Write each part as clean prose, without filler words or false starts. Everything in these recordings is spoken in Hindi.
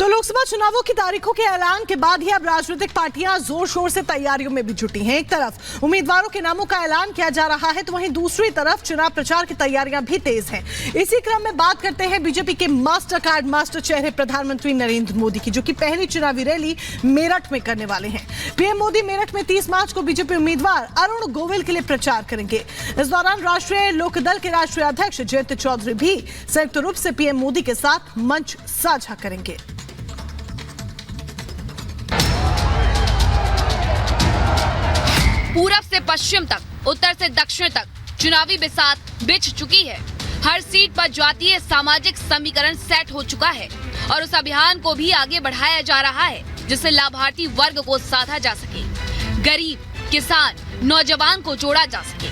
तो लोकसभा चुनावों की तारीखों के ऐलान के बाद ही अब राजनीतिक पार्टियां जोर शोर से तैयारियों में भी जुटी हैं। एक तरफ उम्मीदवारों के नामों का ऐलान किया जा रहा है, तो वहीं दूसरी तरफ चुनाव प्रचार की तैयारियां भी तेज हैं। इसी क्रम में बात करते हैं बीजेपी के मास्टर कार्ड मास्टर चेहरे प्रधानमंत्री नरेंद्र मोदी की, जो कि पहली चुनावी रैली मेरठ में करने वाले हैं। पीएम मोदी मेरठ में 30 मार्च को बीजेपी उम्मीदवार अरुण गोविल के लिए प्रचार करेंगे। इस दौरान राष्ट्रीय लोकदल के राष्ट्रीय अध्यक्ष जयंत चौधरी भी संयुक्त रूप से पीएम मोदी के साथ मंच साझा करेंगे। पूरब से पश्चिम तक, उत्तर से दक्षिण तक चुनावी बिसात बिछ चुकी है। हर सीट पर जातीय सामाजिक समीकरण सेट हो चुका है और उस अभियान को भी आगे बढ़ाया जा रहा है, जिससे लाभार्थी वर्ग को साधा जा सके, गरीब, किसान, नौजवान को जोड़ा जा सके।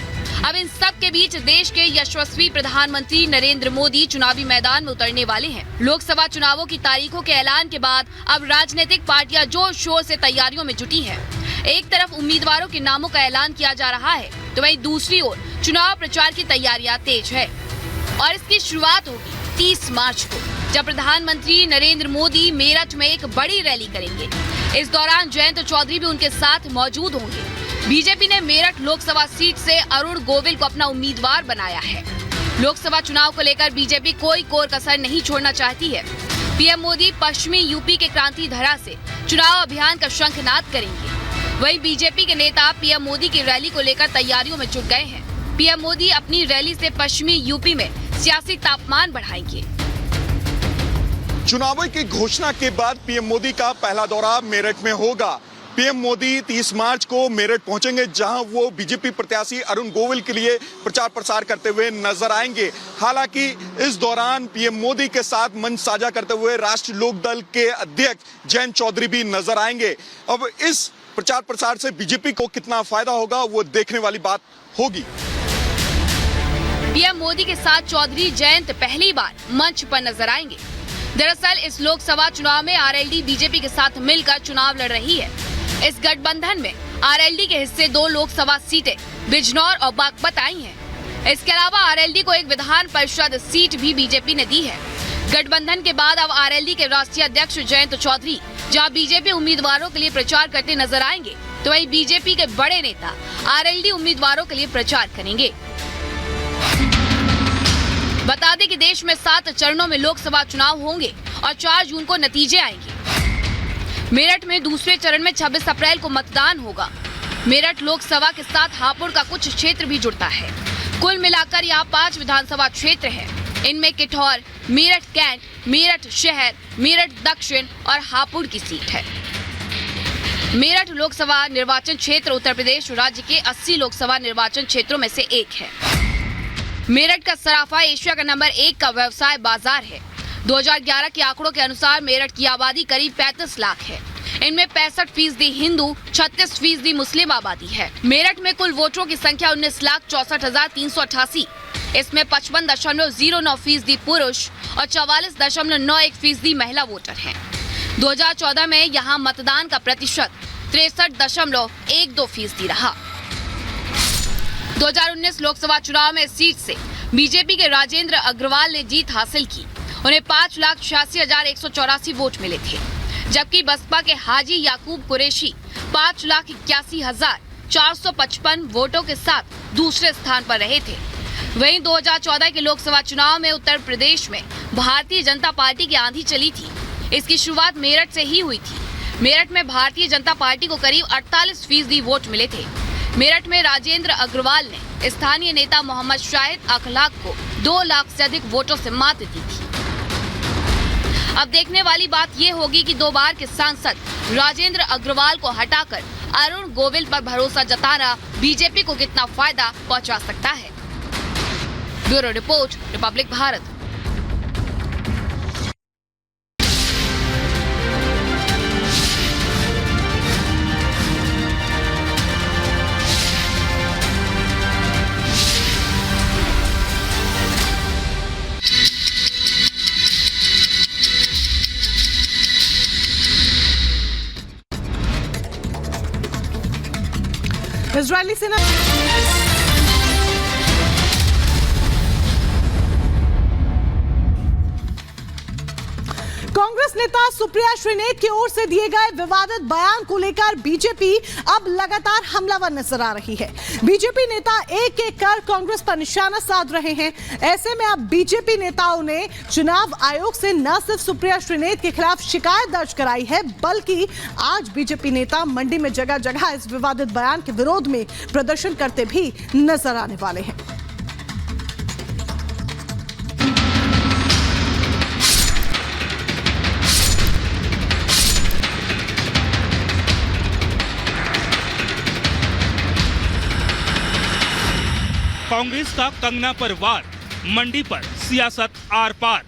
अब इन सब के बीच देश के यशस्वी प्रधानमंत्री नरेंद्र मोदी चुनावी मैदान में उतरने वाले हैं। लोकसभा चुनावों की तारीखों के ऐलान के बाद अब राजनीतिक पार्टियां जोर शोर से तैयारियों में जुटी हैं। एक तरफ उम्मीदवारों के नामों का ऐलान किया जा रहा है, तो वहीं दूसरी ओर चुनाव प्रचार की तैयारियां तेज है और इसकी शुरुआत होगी 30 मार्च को, जब प्रधानमंत्री नरेंद्र मोदी मेरठ में एक बड़ी रैली करेंगे। इस दौरान जयंत चौधरी भी उनके साथ मौजूद होंगे। बीजेपी ने मेरठ लोकसभा सीट से अरुण गोविल को अपना उम्मीदवार बनाया है। लोकसभा चुनाव को लेकर बीजेपी कोई कोर कसर नहीं छोड़ना चाहती है। पीएम मोदी पश्चिमी यूपी के क्रांति धरा से चुनाव अभियान का शंखनाद करेंगे। वहीं बीजेपी के नेता पीएम मोदी की रैली को लेकर तैयारियों में जुट गए हैं। पीएम मोदी अपनी रैली से पश्चिमी यूपी में सियासी तापमान बढ़ाएंगे। चुनावों की घोषणा के बाद पीएम मोदी का पहला दौरा मेरठ में होगा। पीएम मोदी 30 मार्च को मेरठ पहुंचेंगे, जहां वो बीजेपी प्रत्याशी अरुण गोविल के लिए प्रचार प्रसार करते हुए नजर आएंगे। हालांकि इस दौरान पीएम मोदी के साथ मंच साझा करते हुए राष्ट्रीय लोकदल के अध्यक्ष जयंत चौधरी भी नजर आएंगे। अब इस प्रचार प्रसार से बीजेपी को कितना फायदा होगा, वो देखने वाली बात होगी। पीएम मोदी के साथ चौधरी जयंत पहली बार मंच पर नजर आएंगे। दरअसल इस लोकसभा चुनाव में आरएलडी बीजेपी के साथ मिलकर चुनाव लड़ रही है। इस गठबंधन में आरएलडी के हिस्से 2 लोकसभा सीटें बिजनौर और बागपत आई हैं। इसके अलावा आरएलडी को एक विधान परिषद सीट भी बीजेपी ने दी है। गठबंधन के बाद अब आरएलडी के राष्ट्रीय अध्यक्ष जयंत चौधरी जहां बीजेपी उम्मीदवारों के लिए प्रचार करते नजर आएंगे, तो वहीं बीजेपी के बड़े नेता आरएलडी उम्मीदवारों के लिए प्रचार करेंगे। बता दें कि देश में 7 चरणों में लोकसभा चुनाव होंगे और 4 जून को नतीजे आएंगे। मेरठ में दूसरे चरण में 26 अप्रैल को मतदान होगा। मेरठ लोकसभा के साथ हापुड़ का कुछ क्षेत्र भी जुड़ता है। कुल मिलाकर यहाँ 5 विधानसभा क्षेत्र हैं। इनमें किठौर, मेरठ कैंट, मेरठ शहर, मेरठ दक्षिण और हापुड़ की सीट है। मेरठ लोकसभा निर्वाचन क्षेत्र उत्तर प्रदेश राज्य के 80 लोकसभा निर्वाचन क्षेत्रों में से एक है। मेरठ का सराफा एशिया का नंबर 1 का व्यवसाय बाजार है। 2011 के आंकड़ों के अनुसार मेरठ की आबादी करीब 35 लाख है। इनमें 65% हिंदू, 36% मुस्लिम आबादी है। मेरठ में कुल वोटरों की संख्या 19,64,388। इसमें 55.09% पुरुष और 44.91% महिला वोटर हैं। 2014 में यहाँ मतदान का प्रतिशत 63.12% रहा। 2019 लोकसभा चुनाव में इस सीट से बीजेपी के राजेंद्र अग्रवाल ने जीत हासिल की। उन्हें 5,86,184 वोट मिले थे, जबकि बसपा के हाजी याकूब कुरैशी 5,81,455 वोटों के साथ दूसरे स्थान पर रहे थे। वहीं 2014 के लोकसभा चुनाव में उत्तर प्रदेश में भारतीय जनता पार्टी की आंधी चली थी। इसकी शुरुआत मेरठ से ही हुई थी। मेरठ में भारतीय जनता पार्टी को करीब 48% वोट मिले थे। मेरठ में राजेंद्र अग्रवाल ने स्थानीय नेता मोहम्मद शाहिद अखलाक को 2 लाख से अधिक वोटों से मात दी थी। अब देखने वाली बात ये होगी कि 2 बार के सांसद राजेंद्र अग्रवाल को हटाकर अरुण गोविल पर भरोसा जताना बीजेपी को कितना फायदा पहुंचा सकता है। Bureau report, Republic Bharat. Israeli सेना कांग्रेस कांग्रेस नेता सुप्रिया श्रीनेत की ओर से दिए गए विवादित बयान को लेकर बीजेपी अब लगातार हमलावर नजर आ रही है। बीजेपी नेता एक एक कर कांग्रेस पर निशाना साध रहे हैं। ऐसे में अब बीजेपी नेताओं ने चुनाव आयोग से न सिर्फ सुप्रिया श्रीनेत के खिलाफ शिकायत दर्ज कराई है, बल्कि आज बीजेपी नेता मंडी में जगह जगह इस विवादित बयान के विरोध में प्रदर्शन करते भी नजर आने वाले हैं। कांग्रेस का कंगना पर वार, मंडी पर सियासत आर पार।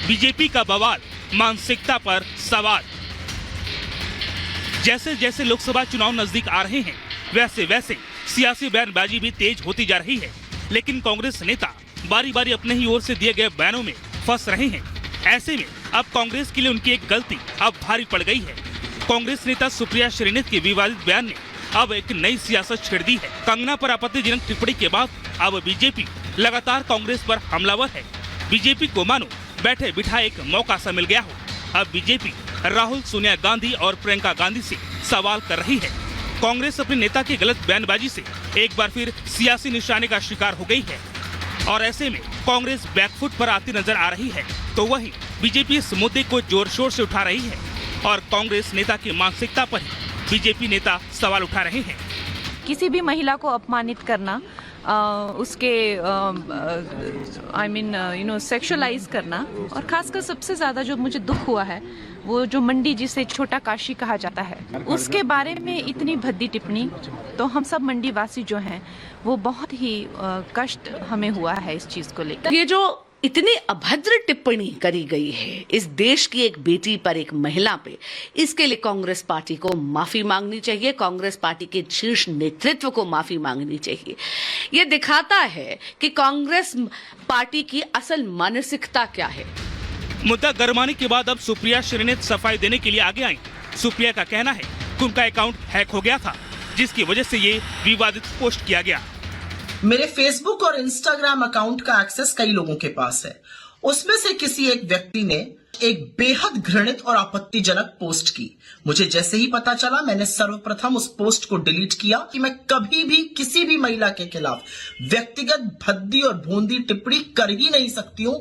बीजेपी का बवाल, मानसिकता पर सवाल। जैसे जैसे लोकसभा चुनाव नजदीक आ रहे हैं, वैसे वैसे सियासी बयानबाजी भी तेज होती जा रही है। लेकिन कांग्रेस नेता बारी बारी अपने ही ओर से दिए गए बयानों में फंस रहे हैं। ऐसे में अब कांग्रेस के लिए उनकी एक गलती अब भारी पड़ गई है। कांग्रेस नेता सुप्रिया श्रीनेत के विवादित बयान ने अब एक नई सियासत छेड़ दी है। कंगना पर आपत्तिजनक टिप्पणी के बाद अब बीजेपी लगातार कांग्रेस पर हमलावर है। बीजेपी को मानो बैठे बिठाए एक मौका सा मिल गया हो। अब बीजेपी राहुल, सोनिया गांधी और प्रियंका गांधी से सवाल कर रही है। कांग्रेस अपने नेता की गलत बयानबाजी से एक बार फिर सियासी निशाने का शिकार हो गई है और ऐसे में कांग्रेस बैकफुट पर आती नजर आ रही है, तो वहीं बीजेपी इस मुद्दे को जोर शोर से उठा रही है और कांग्रेस नेता की मानसिकता पर ही बीजेपी नेता सवाल उठा रहे हैं। किसी भी महिला को अपमानित करना, उसके सेक्सुअलाइज करना, और खासकर सबसे ज्यादा जो मुझे दुख हुआ है वो जो मंडी जिसे छोटा काशी कहा जाता है, उसके बारे में इतनी भद्दी टिप्पणी, तो हम सब मंडी वासी जो हैं वो बहुत ही कष्ट हमें हुआ है इस चीज को लेकर। ये जो इतनी अभद्र टिप्पणी करी गई है इस देश की एक बेटी पर, एक महिला पे, इसके लिए कांग्रेस पार्टी को माफी मांगनी चाहिए। कांग्रेस पार्टी के शीर्ष नेतृत्व को माफी मांगनी चाहिए। ये दिखाता है कि कांग्रेस पार्टी की असल मानसिकता क्या है। मुद्दा गरमाने के बाद अब सुप्रिया श्रीनेत सफाई देने के लिए आगे आई। सुप्रिया का कहना है कि उनका अकाउंट हैक हो गया था, जिसकी वजह से ये विवादित पोस्ट किया गया। मेरे फेसबुक और इंस्टाग्राम अकाउंट का एक्सेस कई लोगों के पास है। उसमें से किसी एक व्यक्ति ने एक बेहद घृणित और आपत्तिजनक पोस्ट की। मुझे जैसे ही पता चला, मैंने सर्वप्रथम उस पोस्ट को डिलीट किया कि मैं कभी भी किसी भी महिला के खिलाफ व्यक्तिगत भद्दी और भोंदी टिप्पणी कर ही नहीं सकती हूँ।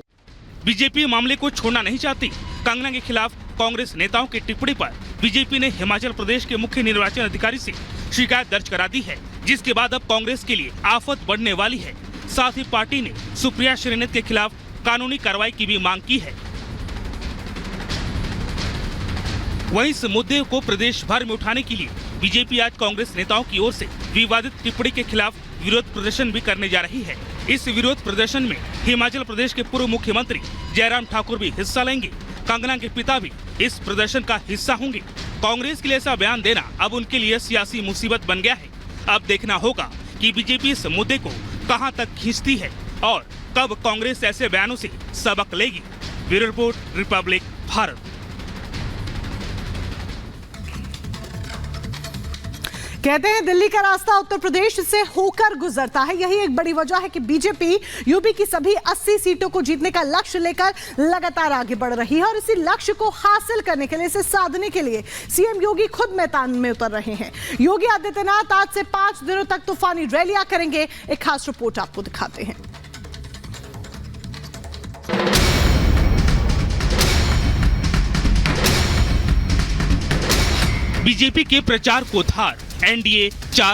बीजेपी मामले को छोड़ना नहीं चाहती। कंगना के खिलाफ कांग्रेस नेताओं की टिप्पणी पर बीजेपी ने हिमाचल प्रदेश के मुख्य निर्वाचन अधिकारी से शिकायत दर्ज करा दी है, जिसके बाद अब कांग्रेस के लिए आफत बढ़ने वाली है। साथ ही पार्टी ने सुप्रिया श्रीनेत के खिलाफ कानूनी कार्रवाई की भी मांग की है। वहीं इस मुद्दे को प्रदेश भर में उठाने के लिए बीजेपी आज कांग्रेस नेताओं की ओर से विवादित टिप्पणी के खिलाफ विरोध प्रदर्शन भी करने जा रही है। इस विरोध प्रदर्शन में हिमाचल प्रदेश के पूर्व मुख्यमंत्री जयराम ठाकुर भी हिस्सा लेंगे। कंगना के पिता भी इस प्रदर्शन का हिस्सा होंगे। कांग्रेस के लिए ऐसा बयान देना अब उनके लिए सियासी मुसीबत बन गया है। अब देखना होगा कि बीजेपी इस मुद्दे को कहां तक खींचती है और कब कांग्रेस ऐसे बयानों से सबक लेगी। Bureau report, Republic Bharat. कहते हैं दिल्ली का रास्ता उत्तर प्रदेश से होकर गुजरता है। यही एक बड़ी वजह है कि बीजेपी यूपी की सभी 80 सीटों को जीतने का लक्ष्य लेकर लगातार आगे बढ़ रही है और इसी लक्ष्य को हासिल करने के लिए, इसे साधने के लिए सीएम योगी खुद मैदान में उतर रहे हैं। योगी आदित्यनाथ आज से 5 दिनों तक तूफानी रैलियां करेंगे। एक खास रिपोर्ट आपको दिखाते हैं। बीजेपी के प्रचार को थार, एनडीए 4